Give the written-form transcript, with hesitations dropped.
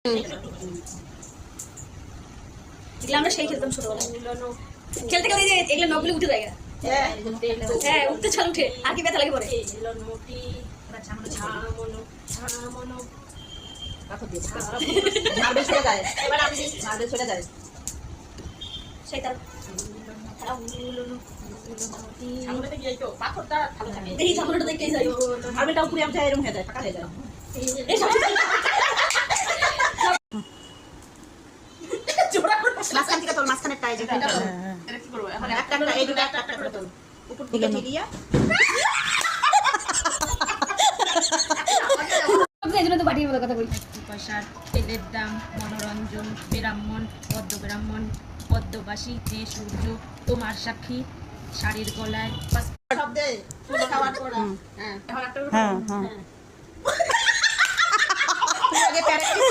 এগুলো আমরা সেই খেলতাম ছোটবেলায়। খেলতে খেলতে যে এগুলো নখগুলো উঠে যায়। হ্যাঁ উঠতে চল উঠে আর কি ব্যথা লাগে পরে। মাঝখান থেকে তোর মাঝখানে টাই যে এটা কি করব এখন একটা এই দুটো একটা করে তোর উপর থেকে ঢিলিয়া এজন্য তো বাটির মতো কথা বলি। পয়সার তেলের দাম, মনোরঞ্জন, ব্রাহ্মণ, পদ্মব্রাহ্মণ, পদ্মবাসী, যে সূর্য, তোমার সাক্ষী, শাড়ির গলায় সব দে পুরো খাওয়ার পর হ্যাঁ এখন একটা হ্যাঁ হ্যাঁ তুই আগে প্যারেক্টিস